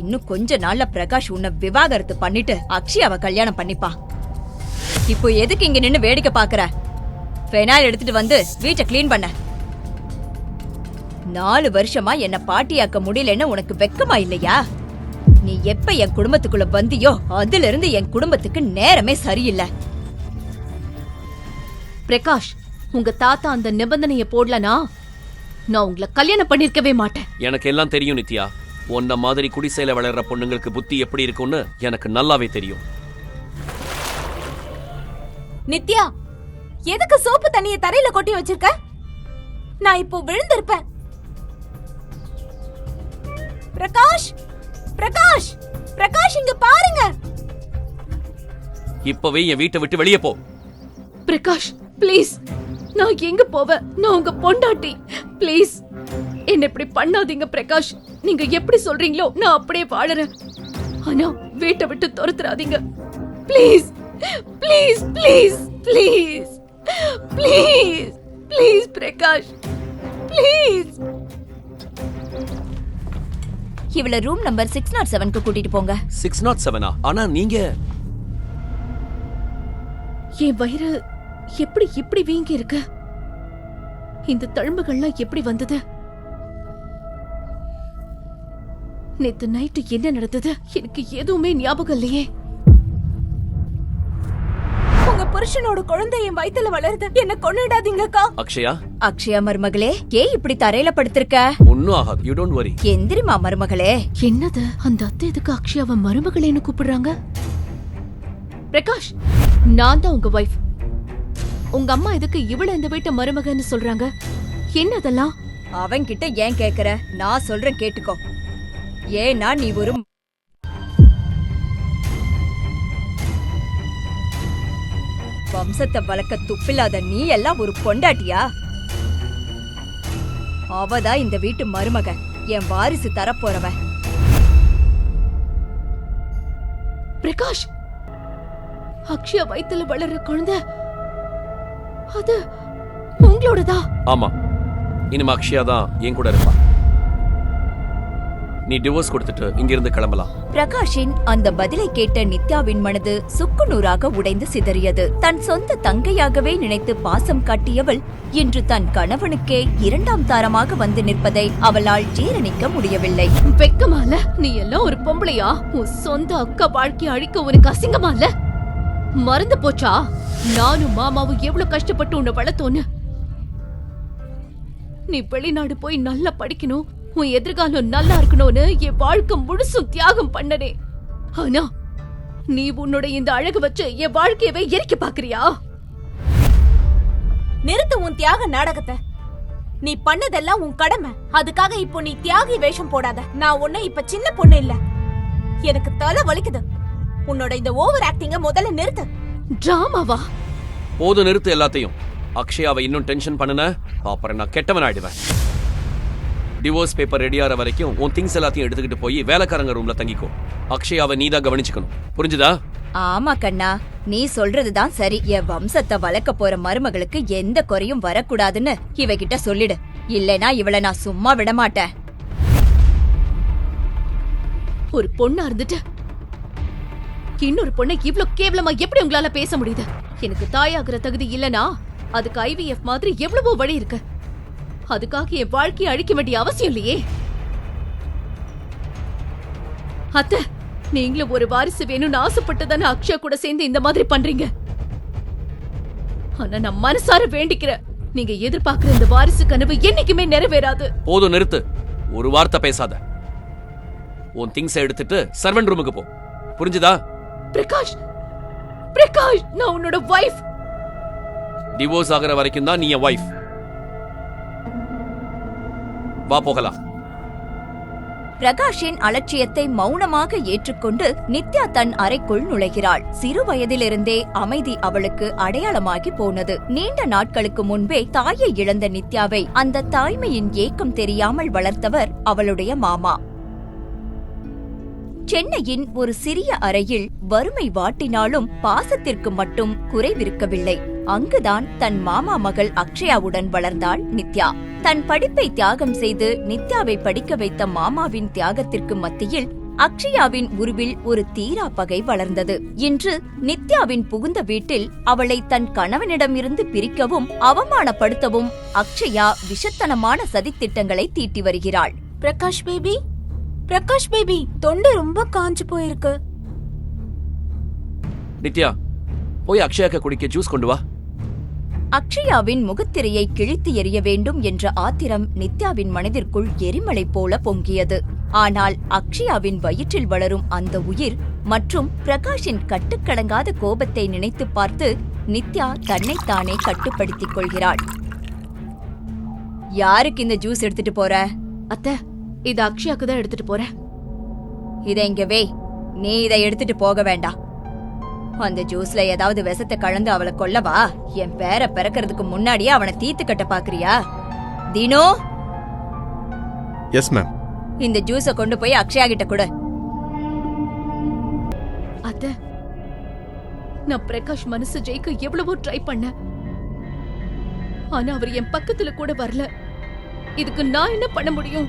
இன்னும் கொஞ்ச நாள்ல பிரகாஷ் உன்னை விவாகரத்து பண்ணிட்டு அக்ஷயாவை கல்யாணம் பண்ணிப்பா. இப்போ எதுக்கு இங்க நின்னு வேடிக்கை பாக்குற? ஃபெனாயில் எடுத்துட்டு வந்து வீட்டை கிளீன் பண்ண. 4 வருஷமா என்ன பாட்டியாக்க முடியலன்னு உனக்கு வெக்கமா இல்லையா? நீ எப்ப என் குடும்பத்துக்குள்ள வந்தியோ அதுல இருந்து என் குடும்பத்துக்கு நேரமே சரியில்லை. பிரகாஷ், உங்க தாத்தா அந்த நிபந்தனைய போடலனா நான் உங்களை கல்யாணம் பண்ணிருக்கவே மாட்டேன். எனக்கு எல்லாம் தெரியும் நித்யா. உன்ன மாதிரி குடிசையில வளர்ற பொண்ணுங்களுக்கு புத்தி எப்படி இருக்கும்னு எனக்கு நல்லாவே தெரியும். நித்யா, எதுக்கு சோப்பு தண்ணியை தரையில கொட்டி வச்சிருக்க? நான் இப்போ விழுந்திருப்பேன். பிரகாஷ், பிரகாஷ், பிரகாஷ், இங்க பாருங்க. இப்பவே என் வீட்டை விட்டு வெளியே போ. பிரகாஷ் ப்ளீஸ், நான் எங்க போவேன்? நான் உங்க பொண்டாட்டி. ப்ளீஸ் என்ன இப்படி பண்ணாதீங்க பிரகாஷ். நீங்க எப்படி சொல்றீங்களோ நான் அப்படியே வாழறேன். ஆனா வீட்டை விட்டு துரத்துறாதீங்க. Please please please please please please Prakash please. இவள ரூம் நம்பர் 607க்கு கூட்டிட்டு போங்க. 607ஆ? ஆனா நீங்க என் வயிறு எப்படி இப்படி வீங்கி இருக்கு? இந்த தழும்புகள்லாம் எப்படி வந்தது? நேத்து நைட்டு என்ன நடந்தது எனக்கு எதுவுமே ஞாபகம் இல்லையே. உங்க புருஷனோட குழந்தை என் வயித்துல வளருது. என்ன கொன்னுடாதீங்கக்கா. அக்ஷயா. அக்ஷயா மருமகளே, ஏன் இப்படி தரையில படுத்திருக்க? ஒன்னும் ஆகாது, யூ டோன்ட் வரி. எந்திரிமா மருமகளே. என்னது அந்த அத்தை எதுக்கு அக்ஷயாவை மருமகளேன்னு கூப்பிடுறாங்க? பிரகாஷ், நான் தான் உங்க வைஃப். உங்க அம்மா எதுக்கு இவள இந்த வீட்டு மருமகன்னு சொல்றாங்க? என்னதெல்லாம்? அவன்கிட்ட ஏன் கேக்குற? நான் சொல்றேன் கேட்டுக்கோ. ஏன்னா நீ ஒரு வம்சத்தை வளர்க்க துப்பில்லாத நீ எல்லாம் ஒரு பொண்டாட்டியா? அவதான் இந்த வீட்டு மருமக, என் வாரிசு தரப்போறவ. பிரகாஷ், அக்ஷயா வயித்துல வளர்ற குழந்தை அது உங்களோடதா? ஆமா, இனிமே அக்ஷயா தான் என் கூட இருப்பா. நீ டிவோர்ஸ் கொடுத்துட்டு இங்கிருந்து கிளம்பலாம். பிரகாஷின் அந்த பதிலை கேட்ட நித்யாவின் மனது சுக்குநூறாக உடைந்து சிதறியது. தன் சொந்த தங்கையாகவே நினைத்து பாசம் காட்டியவள் இன்று தன் கணவனுக்கே 2ஆம் தாரமாக வந்து நிற்பதை அவளால் ஜீரணிக்க முடியவில்லை. வெக்கமால? நீ எல்லாம் ஒரு பொம்பளையா? உன் சொந்த அக்கா வாழ்க்கையை அழிக்க உனக்கு அசிங்கமா இல்ல? மறந்து போச்சா நானும் மாமாவும் எவ்வளவு கஷ்டப்பட்டு உன்னை வளர்த்தோன்னு? நீ வெளிநாடு போய் நல்லா படிக்கணும், உன் எதிர்காலம் நல்லா இருக்கணும்னு என் வாழ்க்கை முழுசும் தியாகம் பண்ணனே. ஆனா நீ உன்னோட இந்த அழகு வச்சு என் வாழ்க்கையவே எரிக்க பாக்குறியா? நிறுத்து உன் தியாக நாடகத்தை. நீ பண்ணதெல்லாம் உன் கடமை. அதுக்காக இப்போ நீ தியாகி வேஷம் போடாத. நான் உன்னை இப்ப சின்ன பொண்ணு இல்ல. எனக்கு தலை வலிக்குது. உன்னோட இந்த ஓவர் ஆக்டிங்க முதல்ல நிறுத்து. டிராமாவா? போது, நிறுத்து எல்லாத்தையும். அக்ஷயாவை இன்னும் டென்ஷன் பண்ணுன அப்புறம் நான் கெட்டவன் ஆயிடுவேன். டிவோர்ஸ் பேப்பர் ரெடியாற வரைக்கும் உன் திங்ஸ் எல்லாத்தையும் எடுத்துக்கிட்டு போய் வேலைக்காரங்க ரூம்ல தங்கிக்கோ. அக்ஷயாவை நீதான் கவனிச்சுக்கணும், புரிஞ்சுதா? ஆமா கண்ணா, நீ சொல்றதுதான் சரி. என் வம்சத்தை வளர்க்க போற மருமகளுக்கு எந்த குறையும் வரக்கூடாதுன்னு இவகிட்ட சொல்லிடு. இல்லனா இவளை நான் சும்மா விட மாட்டேன். ஒரு பொண்ணா இருந்துட்டு இன்னொரு பொண்ணை இவ்ளோ கேவலமா எப்படி உங்களால பேச முடியுது? எனக்கு தாயாகிற தகுதி இல்லனா அதுக்கு IVF மாதிரி எவ்வளவோ வழி இருக்கு. அதுக்காக என் வாழ்க்கையை அழிக்க வேண்டிய அவசியம் இல்லையே. அத்தை, நீங்களும் ஒரு வாரிசு வேணும்னு ஆசைப்பட்டுதானே அக்ஷயா கூட சேர்ந்து இந்த மாதிரி பண்றீங்க. ஆனா நான் மனசார வேண்டிக்கிறேன், நீங்க எதிர்பார்க்கிற இந்த வாரிசு கனவு என்னைக்குமே நிறைவேறாது. போதும், நிறுத்து. ஒரு வார்த்தை பேசாத. உன் திங்ஸ் எடுத்துட்டு சர்வன்ட் ரூமுக்கு போ, புரிஞ்சுதா? பிரகாஷ், பிரகாஷ், நான் உன்னோட வைஃப். டிவோர்ஸ் ஆகிற வரைக்கும் தான் நீ என் வைஃப். வா போகலாம். பிரகாஷின் அலட்சியத்தை மௌனமாக ஏற்றுக்கொண்டு நித்யா தன் அறைக்குள் நுழைகிறாள். சிறு வயதிலிருந்தே அமைதி அவளுக்கு அடையாளமாகி போனது. நீண்ட நாட்களுக்கு முன்பே தாயை இழந்த நித்யாவை அந்த தாய்மையின் ஏக்கம் தெரியாமல் வளர்த்தவர் அவளுடைய மாமா. சென்னையின் ஒரு சிறிய அறையில் வறுமை வாட்டினாலும் பாசத்திற்கு மட்டும் குறைவிருக்கவில்லை. அங்குதான் தன் மாமா மகள் அக்ஷயாவுடன் வளர்ந்தாள் நித்யா. தன் படிப்பை தியாகம் செய்து நித்யாவை படிக்க வைத்த மாமாவின் தியாகத்திற்கு மத்தியில் அக்ஷயாவின் உருவில் ஒரு தீரா பகை வளர்ந்தது. இன்று நித்யாவின் புகுந்த வீட்டில் அவளை தன் கணவனிடமிருந்து பிரிக்கவும் அவமானப்படுத்தவும் அக்ஷயா விஷத்தனமான சதித்திட்டங்களை தீட்டி வருகிறாள். பிரகாஷ் பேபி, தொண்டை ரொம்ப காஞ்சு போயிருக்கு. நித்யா, போய் அக்ஷயாக்கு குடிக்க ஜூஸ் கொண்டு வா. அக்ஷயாவின் முகத்திரையை கிழித்து எறிய வேண்டும் என்ற ஆத்திரம் நித்யாவின் மனதிற்குள் எரிமலை போல பொங்கியது. ஆனால் அக்ஷயாவின் வயிற்றில் வளரும் அந்த உயிர் மற்றும் பிரகாஷின் கட்டுக்கடங்காத கோபத்தை நினைத்து பார்த்து நித்யா தன்னைத்தானே கட்டுப்படுத்திக் கொள்கிறாள். யாருக்கு இந்த ஜூஸ் எடுத்துட்டு போற? அத்தை, இது அக்ஷயாக்கு தான் எடுத்துட்டு போறேன். இதை இங்க வே. நீ இதை எடுத்துட்டு போக வேண்டாம். அந்த ஜூஸ்ல ஏதாவது விஷத்தை கலந்து அவளை கொல்லவா? என் பேரை பிறக்கிறதுக்கு முன்னாடியே அவனை தீத்து கட்ட பாக்குறியா? தீனோ, எஸ் மேம். இந்த ஜூஸ கொண்டு போய் அக்ஷயா கிட்ட கொடு. அத்தை, நான் பிரகாஷ் மனசு ஜெயிக்க எவ்வளவோ ட்ரை பண்ணேன். ஆனா அவர் என் பக்கத்துல கூட வரல. இதுக்கு நான் என்ன பண்ண முடியும்?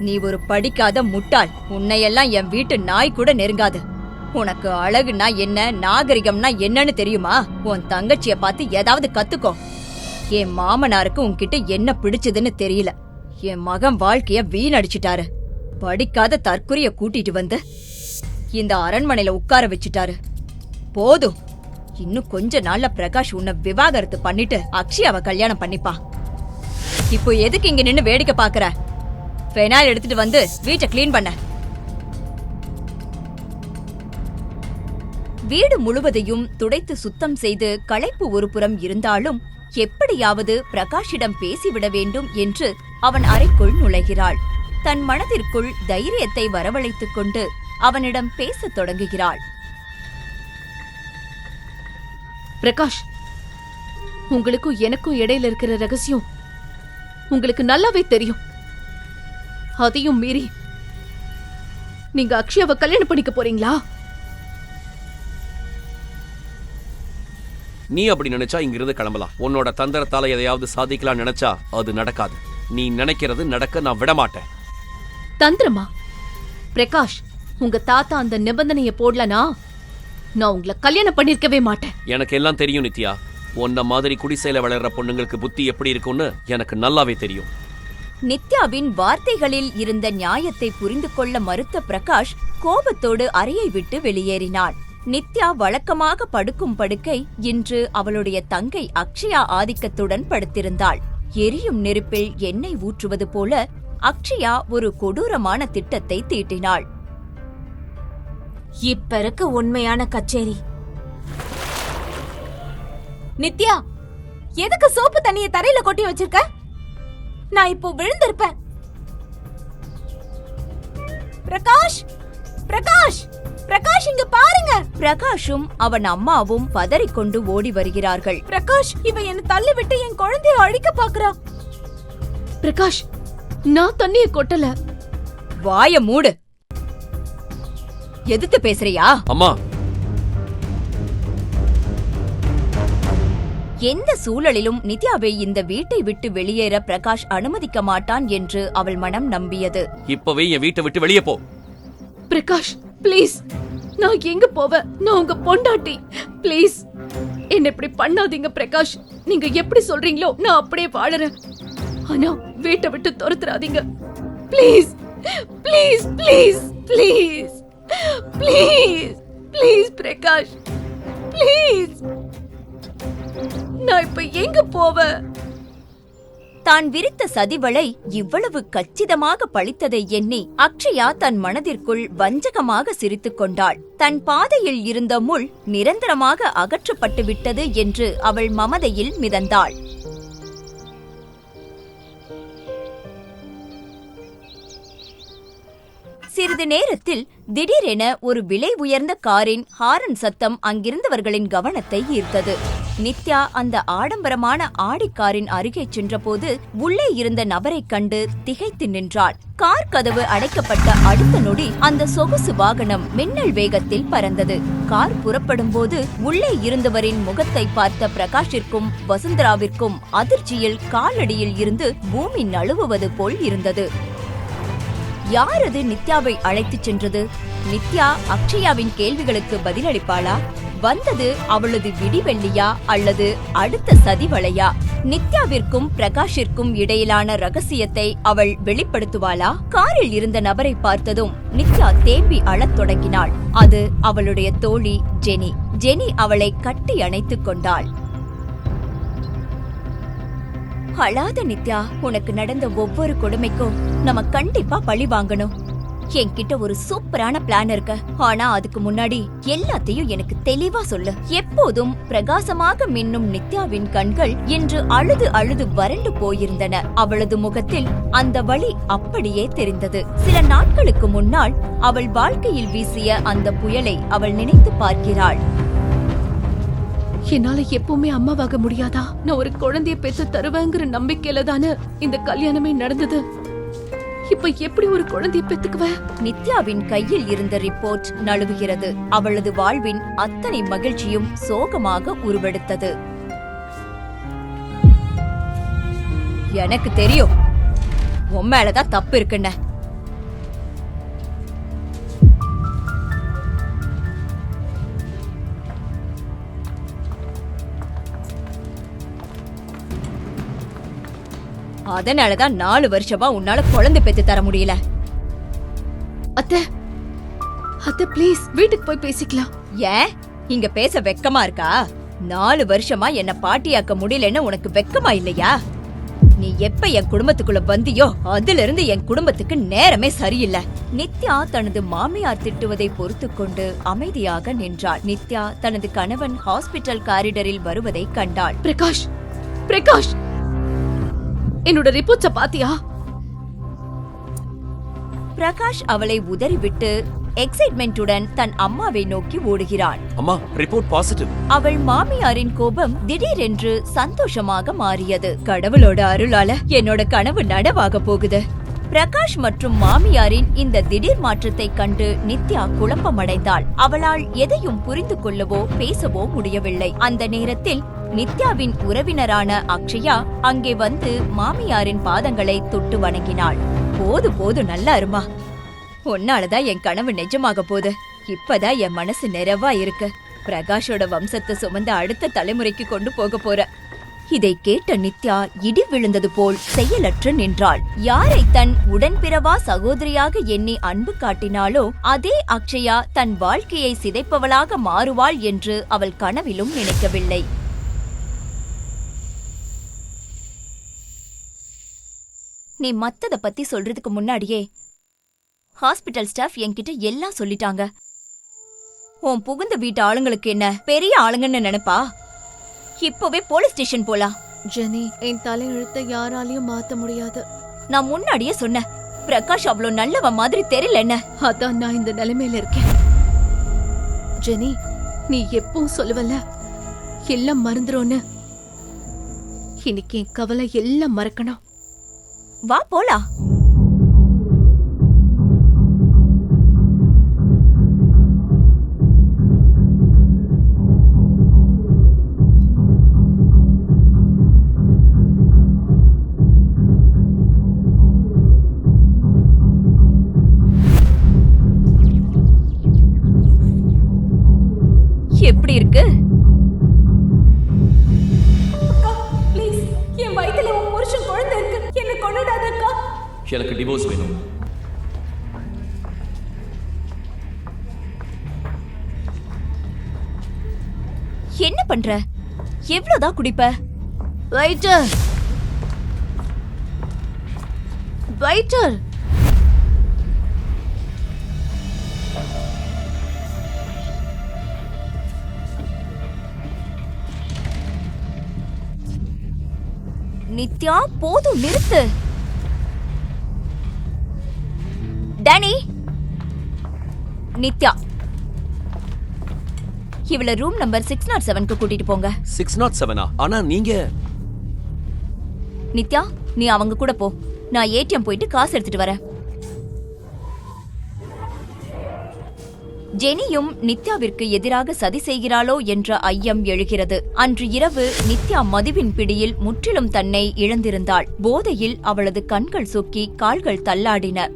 நீ ஒரு படிக்காத முட்டாள். உன்னையெல்லாம் என் வீட்டு நாய் கூட நெருங்காது. உனக்கு அழகுனா என்ன, நாகரிகம்னா என்னன்னு தெரியுமா? உன் தங்கச்சிய பார்த்து ஏதாவது கத்துக்கோ. என் மாமனாருக்கு உன்கிட்ட என்ன பிடிச்சதுன்னு தெரியல. என் மகன் வாழ்க்கைய வீணடிச்சிட்டாரு. படிக்காத தற்குறிய கூட்டிட்டு வந்து இந்த அரண்மனையில உட்கார வச்சுட்டாரு. போதும். இன்னும் கொஞ்ச நாள்ல பிரகாஷ் உன்னை விவாகரத்து பண்ணிட்டு அக்ஷயாவை கல்யாணம் பண்ணிப்பா. இப்போ எதுக்கு இங்க நின்னு வேடிக்கை பாக்குற? ஃபெனாயில் எடுத்துட்டு வந்து வீட்டை கிளீன் பண்ண. வீடு முழுவதையும் துடைத்து சுத்தம் செய்து களைப்பு ஒரு புறம் இருந்தாலும் எப்படியாவது பிரகாஷிடம் பேசிவிட வேண்டும் என்று அவன் அறைக்குள் நுழைகிறாள். தன் மனதிற்குள் தைரியத்தை வரவழைத்துக் கொண்டு அவனிடம் பேசத் தொடங்குகிறாள். பிரகாஷ், உங்களுக்கும் எனக்கும் இடையில இருக்கிற ரகசியம் உங்களுக்கு நல்லாவே தெரியும். அதையும் மீறி நீங்க அக்ஷயாவை கல்யாணம் பண்ணிக்க போறீங்களா? நீ அப்படி நினைச்சா இங்கிருந்து கிளம்பலாம். உன்னோட தந்திரத்தால எதையாவது சாதிக்கலாம் நினைச்சா அது நடக்காது. நீ நினைக்கிறது நடக்க நான் விட மாட்டேன். தந்திரமா? பிரகாஷ், உங்க தாத்தா அந்த நிபந்தனையை போடலனா நான் உங்களை கல்யாணம் பண்ணிருக்கவே மாட்டேன். எனக்கு எல்லாம் தெரியும் நித்யா. உன்ன மாதிரி குடிசையில வளர்ற பொண்ணுங்களுக்கு புத்தி எப்படி இருக்கும்னு எனக்கு நல்லாவே தெரியும். நித்யாவின் வார்த்தைகளில் இருந்த நியாயத்தை புரிந்து கொள்ள மறுத்த பிரகாஷ் கோபத்தோடு அறையை விட்டு வெளியேறினான். நித்யா வழக்கமாக படுக்கும் படுக்கை இன்று அவளுடைய தங்கை அக்ஷயா ஆதிக்கத்துடன் படுத்திருந்தாள். எரியும் நெருப்பில் எண்ணெய் ஊற்றுவது போல அக்ஷயா ஒரு கொடூரமான திட்டத்தை தீட்டினாள். இப்ப இருக்கு உண்மையான கச்சேரி. நித்யா, எதுக்கு சோப்பு தண்ணிய தரையில கொட்டி வச்சிருக்க? நான் இப்போ விழுந்திருப்பேன். பிரகாஷ், பிரகாஷ், பிரகாஷ், இங்க பாருங்க. பிரகாஷும் அவன் அம்மாவும் பதறிக்கொண்டு ஓடி வருகிறார்கள். பிரகாஷ், இவ என்ன தள்ளி விட்டு என் குழந்தைய அழிக்க பாக்குறா. பிரகாஷ், நான் தண்ணிய கொட்டல. வாய மூடு. எதிர்த்து பேசுறியா? அம்மா, எந்த சூழலிலும் நித்யாவை இந்த வீட்டை விட்டு வெளியேற பிரகாஷ் அனுமதிக்க மாட்டான் என்று அவள் மனம் நம்பியது. இப்பவே என் வீட்டை விட்டு வெளியே போ. பிரகாஷ், ப்ளீஸ், நான் எங்க போவேன்? நான் உங்க பொண்டாட்டி. ப்ளீஸ் என்ன இப்படி பண்ணாதீங்க பிரகாஷ். நீங்க எப்படி சொல்றீங்களோ நான் அப்படியே வாழறேன். ஆனா வீட்டை விட்டு துரத்துறாதீங்க. Please please please please please please Prakash, please. நான் இப்ப எங்க போவேன்? தான் விரித்த சதிவளை இவ்வளவு கச்சிதமாக பழித்ததை எண்ணி அக்ஷயா தன் மனதிற்குள் வஞ்சகமாக சிரித்துக் கொண்டாள். தன் பாதையில் இருந்த முள் நிரந்தரமாக அகற்றப்பட்டு விட்டது என்று அவள் மமதையில் மிதந்தாள். சிறிது நேரத்தில் திடீரென ஒரு விலை உயர்ந்த காரின் ஹாரன் சத்தம் அங்கிருந்தவர்களின் கவனத்தை ஈர்த்தது. நித்யா அந்த ஆடம்பரமான ஆடி காரின் அருகே சென்றபோது உள்ளே இருந்த நபரைக் கண்டு திகைத்து நின்றாள். கார் கதவு அடைக்கப்பட்ட அடுத்த நொடி அந்த சொகுசு வாகனம் மின்னல் வேகத்தில் பறந்தது. கார் புறப்படும் போது உள்ளே இருந்தவரின் முகத்தை பார்த்த பிரகாஷிற்கும் வசுந்தராவிற்கும் அதிர்ச்சியில் காலடியில் இருந்து பூமி நழுவுவது போல் இருந்தது. யார் அது நித்யாவை அழைத்துச் சென்றது? நித்யா அக்ஷயாவின் கேள்விகளுக்கு பதிலளிப்பாளா? வந்தது அவளது விடிவெள்ளியா அல்லது அடுத்த சதிவளையா? நித்யாவிற்கும் பிரகாஷிற்கும் இடையிலான ரகசியத்தை அவள் வெளிப்படுத்துவாளா? காரில் இருந்த நபரை பார்த்ததும் நித்யா தேம்பி அழத் தொடங்கினாள். அது அவளுடைய தோழி ஜெனி. ஜெனி அவளை கட்டி அணைத்துக் கொண்டாள். அழாத நித்யா, உனக்கு நடந்த ஒவ்வொரு கொடுமைக்கும் நம்ம கண்டிப்பா பழி வாங்கணும். என்கிட்ட ஒரு சூப்பரான பிளான் இருக்கு. ஆனா அதுக்கு முன்னாடி எல்லாத்தையும் எனக்கு தெளிவா சொல்லு. எப்போதும் பிரகாசமாக மின்னும் நித்யாவின் கண்கள் இன்று அழுது அழுது வறண்டு போயிருந்தன. அவளது முகத்தில் அந்த வலி அப்படியே தெரிந்தது. சில நாட்களுக்கு முன்னால் அவள் வாழ்க்கையில் வீசிய அந்த புயலை அவள் நினைத்து பார்க்கிறாள். என்னால எப்பவுமே அம்மாவாக முடியாதா? நான் ஒரு குழந்தைய பெற்று தருவேங்கிற நம்பிக்கையில தானே இந்த கல்யாணமே நடந்தது. இப்ப எப்படி ஒரு குழந்தைய பெத்துக்குவ? நித்யாவின் கையில் இருந்த ரிப்போர்ட் நழுவுகிறது. அவளது வாழ்வின் அத்தனை மகிழ்ச்சியும் சோகமாக உருவெடுத்தது. எனக்கு தெரியும் உன் மேலதான் தப்பு இருக்குன்னு. அதனாலதான் 4 வருஷமா உன்னால குழந்தை பெத்து தர முடியல. அத்தை ப்ளீஸ் வீட்டுக்கு போய் பேசிக்கலாம். ஏன் இங்க பேச வெக்கமா இருக்கா? 4 வருஷமா என்ன பாட்டியாக்க முடியலன்னு உனக்கு வெக்கமா இல்லையா? நீ எப்ப என் குடும்பத்துக்குள்ள வந்தியோ அதுல இருந்து என் குடும்பத்துக்கு நேரமே சரியில்லை. நித்யா தனது மாமியார் திட்டுவதை பொறுத்து கொண்டு அமைதியாக நின்றாள். நித்யா தனது கணவன் ஹாஸ்பிட்டல் காரிடரில் வருவதை கண்டாள். பிரகாஷ், பிரகாஷ், என்னோட ரிப்போர்ட்ஸ பாத்தியா? பிரகாஷ் அவளை உதறிவிட்டு எக்ஸைட்மென்ட்டுடன் தன் அம்மாவை நோக்கி ஓடுகிறான். அம்மா, ரிப்போர்ட் பாசிட்டிவ். அவள் மாமியாரின் கோபம் திடீரென்று சந்தோஷமாக மாறியது. கடவுளோட அருளால என்னோட கனவு நனவாக போகுது. பிரகாஷ் மற்றும் மாமியாரின் இந்த திடீர் மாற்றத்தை கண்டு நித்யா குழப்பமடைந்தாள். அவளால் எதையும் புரிந்து கொள்ளவோ பேசவோ முடியவில்லை. அந்த நேரத்தில் நித்யாவின் உறவினரான அக்ஷயா அங்கே வந்து மாமியாரின் பாதங்களை தொட்டு வணங்கினாள். போது போது நல்லா இருமா, உன்னாலதான் என் கனவு நிஜமாக போகுது. இப்பதான் என் மனசு நிறைவா இருக்கு. பிரகாஷோட வம்சத்தை சுமந்த அடுத்த தலைமுறைக்கு கொண்டு போக போற. இதை கேட்ட நித்யா இடி விழுந்தது போல் செயலற்று நின்றாள். யாரை தன் உடன்பிறவா சகோதரியாக எண்ணி அன்பு காட்டினாலோ அதே அக்ஷயா தன் வாழ்க்கையை சிதைப்பவளாக மாறுவாள் என்று அவள் கனவிலும் நினைக்கவில்லை. நீ மத்தத பத்தி சொல்றதுக்கு முன்னாடியே ஹாஸ்பிட்டல் ஸ்டாஃப் என்கிட்ட எல்லாம் சொல்லிட்டாங்க. உன் புகுந்த வீட்டு ஆளுங்களுக்கு என்ன பெரிய ஆளுங்கன்னு நினைப்பா? இப்பவே போலீஸ் ஸ்டேஷன் போலாம். ஜெனி, என் தலையெழுத்தை யாராலையும் மாத்த முடியாது. நான் முன்னாடியே சொன்னேன், பிரகாஷ் அவ்வளவு நல்லவ மாதிரி தெரியல என்ன. அதான் நான் இந்த நிலைமையில இருக்கேன். ஜெனி, நீ எப்பவும் சொல்லுவல்ல எல்லாம் மறந்துரும்னு. இன்னைக்கு என் கவலை எல்லாம் மறக்கணும். வா போலாம். எப்படி இருக்கு? ப்ளீஸ், என் வயித்துல உன் புருஷன் குழந்தை இருக்கு. என்ன கொன்னுடாதக்கா. எனக்கு டிவோர்ஸ் வேணும். என்ன பண்ற? எவ்வளவுதான் குடிப்ப? வெயிட்டர், வெயிட்டர், நித்யா போதும் நிறுத்து. டேனி, நித்யா இவள ரூம் நம்பர் 607க்கு கூட்டிட்டு போங்க. 607ஆ? ஆனா நீங்க நித்யா, நீ அவங்க கூட போ. நான் ஏடிஎம் போயிட்டு காசு எடுத்துட்டு வரேன். ஜெனியும் நித்யாவிற்கு எதிராக சதி செய்கிறாளோ என்ற ஐயம் எழுகிறது. அன்று இரவு நித்யா மதுவின் பிடியில் முற்றிலும் தன்னை இழந்திருந்தாள். போதையில் அவளது கண்கள் சொக்கி கால்கள் தள்ளாடின.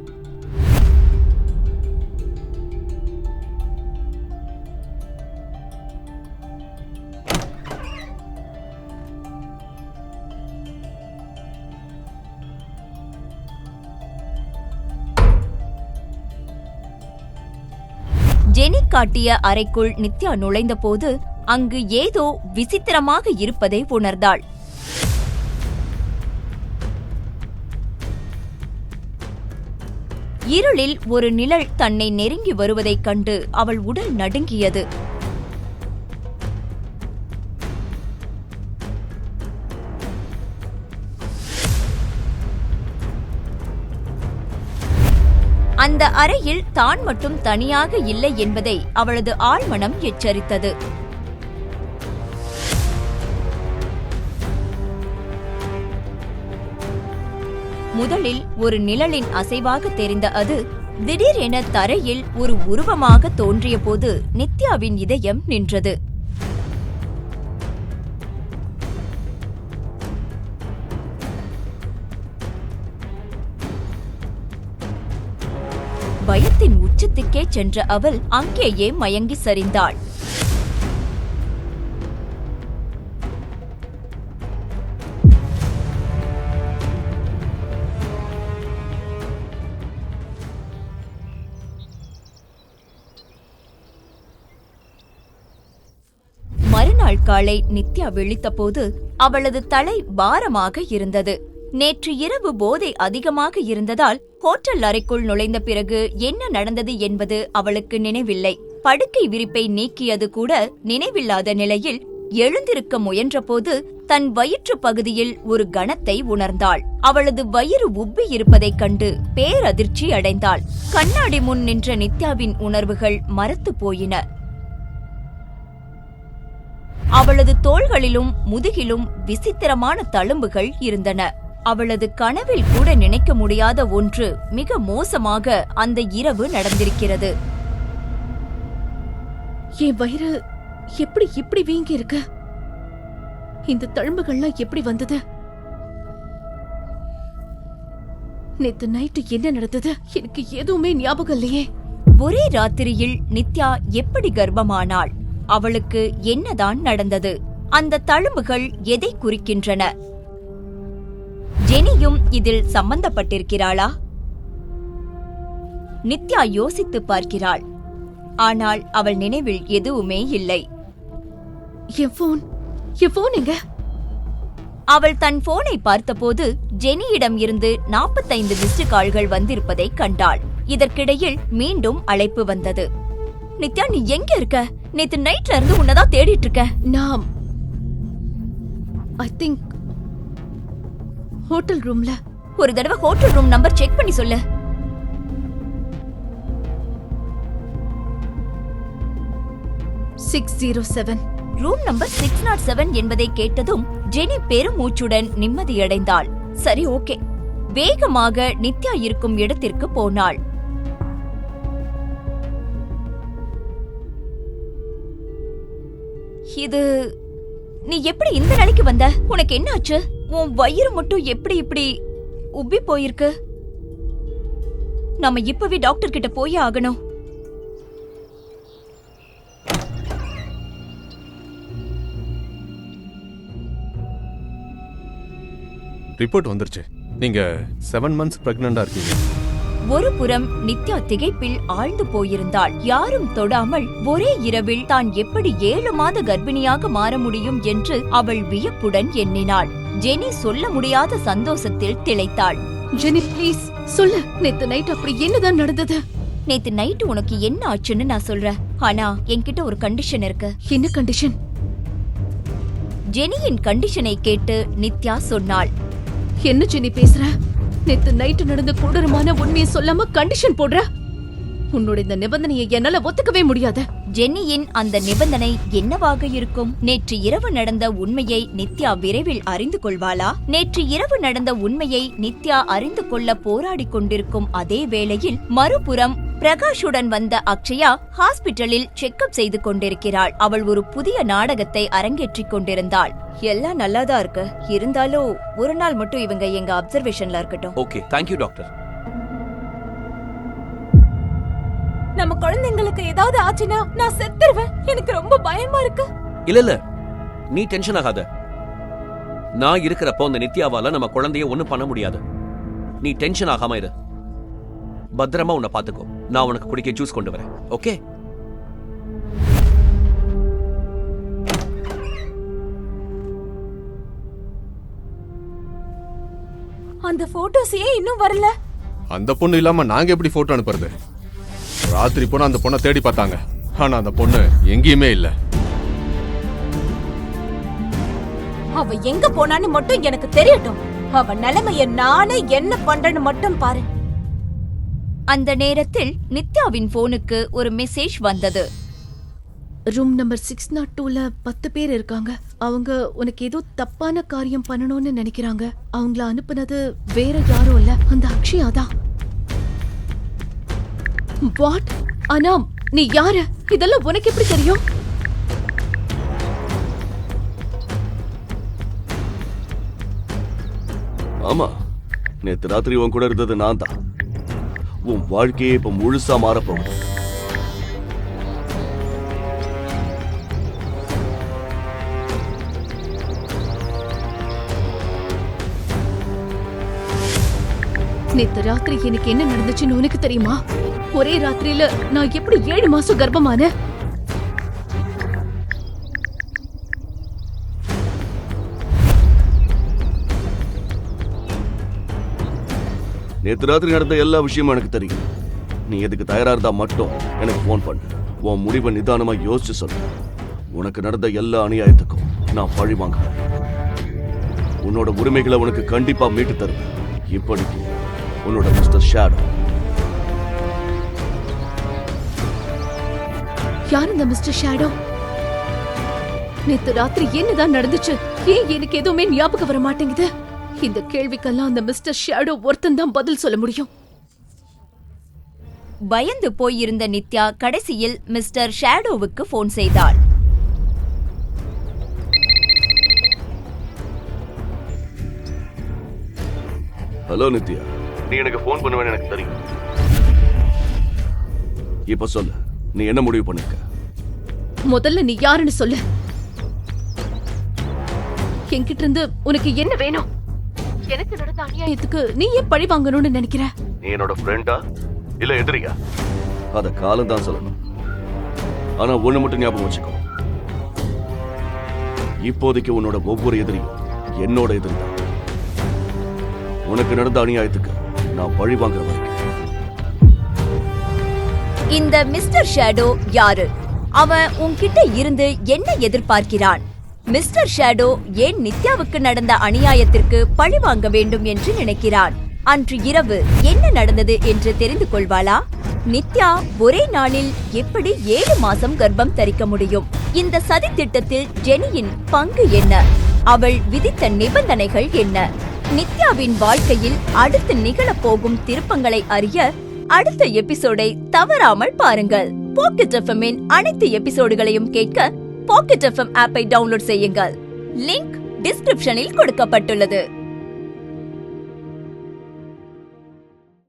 ஜெனி காட்டிய அறைக்குள் நித்யா நுழைந்தபோது அங்கு ஏதோ விசித்திரமாக இருப்பதை உணர்ந்தாள். இருளில் ஒரு நிழல் தன்னை நெருங்கி வருவதைக் கண்டு அவள் உடல் நடுங்கியது. அந்த அறையில் தான் மட்டும் தனியாக இல்லை என்பதை அவளது ஆழ்மனம் எச்சரித்தது. முதலில் ஒரு நிழலின் அசைவாக தெரிந்த அது திடீரென தரையில் ஒரு உருவமாக தோன்றியபோது நித்யாவின் இதயம் நின்றது. பயத்தின் உச்சத்துக்கே சென்ற அவள் அங்கேயே மயங்கி சரிந்தாள். மறுநாள் காலை நித்யா விழித்தபோது அவளது தலை பாரமாக இருந்தது. நேற்று இரவு போதை அதிகமாக இருந்ததால் ஹோட்டல் அறைக்குள் நுழைந்த பிறகு என்ன நடந்தது என்பது அவளுக்கு நினைவில்லை. படுக்கை விரிப்பை நீக்கியது கூட நினைவில்லாத நிலையில் எழுந்திருக்க முயன்றபோது தன் வயிற்று பகுதியில் ஒரு கணத்தை உணர்ந்தாள். அவளது வயிறு உப்பி இருப்பதைக் கண்டு பேரதிர்ச்சி அடைந்தாள். கண்ணாடி முன் நின்ற நித்யாவின் உணர்வுகள் மரத்து போயின. அவளது தோள்களிலும் முதுகிலும் விசித்திரமான தழும்புகள் இருந்தன. அவளது கனவில் கூட நினைக்க முடியாத ஒன்று மிக மோசமாக அந்த இரவு நடந்திருக்கிறது. என் வயிறு எப்படி இப்படி வீங்கி இருக்கு? இந்த தழும்புகள்லாம் எப்படி வந்தது? நேத்து நைட்டு என்ன நடந்தது? எனக்கு எதுவுமே ஞாபகம் இல்லையே. ஒரே ராத்திரியில் நித்யா எப்படி கர்ப்பமானாள்? அவளுக்கு என்னதான் நடந்தது? அந்த தழும்புகள் எதை குறிக்கின்றன? ஜெனியும் இதில் சம்பந்தப்பட்டிருக்கிறாளா? நித்யா யோசித்து பார்க்கிறாள். ஆனால் அவள் நினைவில் எதுவுமே இல்லை. என் போன் எங்க? அவள் தன் போனை பார்த்தபோது ஜெனியிடம் இருந்து 45 மிஸ்டு கால்கள் வந்திருப்பதை கண்டாள். இதற்கிடையில் மீண்டும் அழைப்பு வந்தது. நித்யா, நீ எங்க இருக்க? நேத்து நைட்ல இருந்து உன்னதான் தேடிட்டு இருக்க. நான் ஐ திங்க் ஹோட்டல் ரூம்ல. ஒரு தடவை ஹோட்டல் ரூம் நம்பர் செக் பண்ணி சொல்லு. ரூம் நம்பர் 607 என்பதை கேட்டதும் ஜெனி பெருமூச்சுடன் நிம்மதியடைந்தாள். சரி, ஓகே. வேகமாக நித்யா இருக்கும் இடத்திற்கு போனாள். இது நீ எப்படி இந்த நிலைக்கு வந்த? உனக்கு என்ன ஆச்சு? உன் வயிறு மட்டும் எப்படி இப்படி உப்பி போயிருக்கு? நம்ம இப்பவே டாக்டர் கிட்ட போய் ஆகணும். ரிப்போர்ட் வந்துருச்சு. நீங்க 7 months பிரெக்னண்டா இருக்கீங்க. ஒரு புறம் நித்யா திகைப்பில் ஆழ்ந்து போயிருந்தாள். யாரும் தொடாமல் ஒரே இரவில் தான் எப்படி 7 மாத கர்ப்பிணியாக மாற முடியும் என்று அவள் வியப்புடன் எண்ணினாள். ஜெனி சொல்ல முடியாத சந்தோஷத்தில் திளைத்தாள். ஜெனி, ப்ளீஸ் சொல்லு, நேத்து நைட் அப்படி என்னதான் நடந்தது? நேத்து நைட் உனக்கு என்ன ஆச்சுன்னு நான் சொல்றேன். ஆனா என்கிட்ட ஒரு கண்டிஷன் இருக்கு. என்ன கண்டிஷன்? ஜெனியின் கண்டிஷனை கேட்டு நித்யா சொன்னாள். என்ன ஜெனி பேசுற? நேத்து நைட்டு நடந்த கொடூரமான உண்மையை சொல்லாம கண்டிஷன் போடுற? உன்னோட இந்த நிபந்தனையை என்னால ஒத்துக்கவே முடியாது. ஜென்னியின் அந்த நிபந்தனை என்னவாக இருக்கும்? நேற்று இரவு நடந்த உண்மையை நித்யா விரைவில் அறிந்து கொள்வாளா? நேற்று இரவு நடந்த உண்மையை நித்யா அறிந்து கொள்ள போராடி கொண்டிருக்கும் அதே வேளையில் மறுபுறம் பிரகாஷுடன் வந்த அக்ஷயா ஹாஸ்பிட்டலில் செக்அப் செய்து கொண்டிருக்கிறாள். அவள் ஒரு புதிய நாடகத்தை அரங்கேற்றிக் கொண்டிருந்தாள். எல்லாம் நல்லாதான் இருக்கு. இருந்தாலும் ஒரு நாள் மட்டும் இவங்க எங்க அப்சர்வேஷன்ல இருக்கட்டும். Okay, thank you doctor. நம்ம குழந்தைங்களுக்கு ஏதாவது ஆச்சுன்னா நான் செத்துருவேன். எனக்கு ரொம்ப பயமா இருக்கு. இல்ல நீ டென்ஷன் ஆகாத. நான் இருக்கிறப்போ அந்த நித்யாவால நம்ம குழந்தைய ஒண்ணும் பண்ண முடியாது. நீ டென்ஷன் ஆகாம இரு. பத்திரமா உன்னை பாத்துக்கோ. நான் உனக்கு குடிக்க ஜூஸ் கொண்டு வரேன். ஓகே? அந்த போட்டோஸ் ஏன் இன்னும் வரல? அந்த பொண்ணு இல்லாம நாங்க எப்படி போட்டோ அனுப்புறது? ராத்திரி போனா அந்த பொண்ணை தேடி பார்த்தாங்க, ஆனா அந்த பொண்ணு எங்கேயுமே இல்ல. அவ எங்க போனான்னு மட்டும் எனக்கு தெரியட்டும். அவ நிலைமைய நானே என்ன பண்றேன்னு மட்டும் பாரு. அந்த நேரத்தில் நித்யாவின் போனுக்கு ஒரு மெசேஜ் வந்தது. ரூம் நம்பர் 602ல 10 பேர் இருக்காங்க. அவங்க உனக்கு ஏதோ தப்பான காரியம் பண்ணணும்னு நினைக்கிறாங்க. அவங்கள அனுப்புனது வேற யாரும் இல்ல, அந்த அக்ஷயா தான். வாட்? அனாம், நீ யாரு? இதெல்லாம் உனக்கு எப்படி தெரியும்? ஆமா, நேத்து ராத்திரி உன் கூட இருந்தது நான் தான். உன் வாழ்க்கையே இப்ப முழுசா மாறப்போகுது. நேத்து ராத்திரி எனக்கு என்ன நடந்துச்சுன்னு உனக்கு தெரியுமா? ஒரே ராத்திரியில நான் எப்படி 7 மாசம் கர்ப்பமான? நேத்து ராத்திரி நடந்த எல்லா விஷயமும் எனக்கு தெரியும். நீ எதுக்கு தயாரா இருந்தா மட்டும் எனக்கு போன் பண்ணு. உன் முடிவை நிதானமா யோசிச்சு சொல்லு. உனக்கு நடந்த எல்லா அநியாயத்துக்கும் நான் பழி வாங்குறேன். உன்னோட உரிமைகளை உனக்கு கண்டிப்பா மீட்டு தருவேன். இப்படிக்கு உன்னோட மிஸ்டர் ஷேடோ. யார் இந்த மிஸ்டர் ஷேடோ? நேத்து ராத்திரி என்னதான் நடந்துச்சு? ஏன் எனக்கு எதுவுமே ஞாபகம் வர மாட்டேங்குது? இந்த கேள்விக்கெல்லாம் அந்த மிஸ்டர் ஷேடோ ஒருத்தன் தான் பதில் சொல்ல முடியும். பயந்து போயிருந்த நித்யா கடைசியில் மிஸ்டர் ஷேடோவுக்கு போன் செய்தாள். ஹலோ நித்யா, நீ எனக்கு போன் பண்ணுவேன்னு எனக்கு தெரியும். இப்ப சொல்லு, நீ என்ன முடிவு பண்ணிருக்க? முதல்ல நீ யாருன்னு சொல்லு. என்கிட்ட இருந்து உனக்கு என்ன வேணும்? எனக்கு நடந்த அநியாயத்துக்கு நீ ஏன் பழி வாங்கணும்னு நினைக்கிற? நீ என்னோட ஃப்ரெண்டா இல்ல எதிரியா? அத காலம் தான் சொல்லணும். ஆனா ஒண்ணு மட்டும் ஞாபகம் வச்சுக்கோ, இப்போதைக்கு உன்னோட ஒவ்வொரு எதிரியும் என்னோட எதிரி தான். உனக்கு நடந்த அநியாயத்துக்கு நான் பழி வாங்குற வரைக்கும். இந்த மிஸ்டர் ஷேடோ யாரு? அவன் உன்கிட்ட இருந்து என்ன எதிர்பார்க்கிறான்? மிஸ்டர் ஷேடோ ஏன் நித்யாவுக்கு நடந்த அநியாயத்திற்கு பழி வாங்க வேண்டும் என்று நினைக்கிறான்? அன்று இரவு என்ன நடந்தது என்று தெரிந்து கொள்வாளா? நித்யா ஒரே நாளில் எப்படி 7 மாசம் கர்ப்பம் தரிக்க முடியும்? இந்த சதி திட்டத்தில் ஜெனியின் பங்கு என்ன? அவள் விதித்த நிபந்தனைகள் என்ன? நித்யாவின் வாழ்க்கையில் அடுத்து நிகழப்போகும் திருப்பங்களை அறிய அடுத்த எபிசோடை தவறாமல் பாருங்கள். பாக்கெட் எஃப்எம்மின் அனைத்து எபிசோடுகளையும் கேட்க பாக்கெட் எஃப்எம் ஆப்பை டவுன்லோட் செய்யுங்கள். லிங்க் டிஸ்கிரிப்ஷனில் கொடுக்கப்பட்டுள்ளது.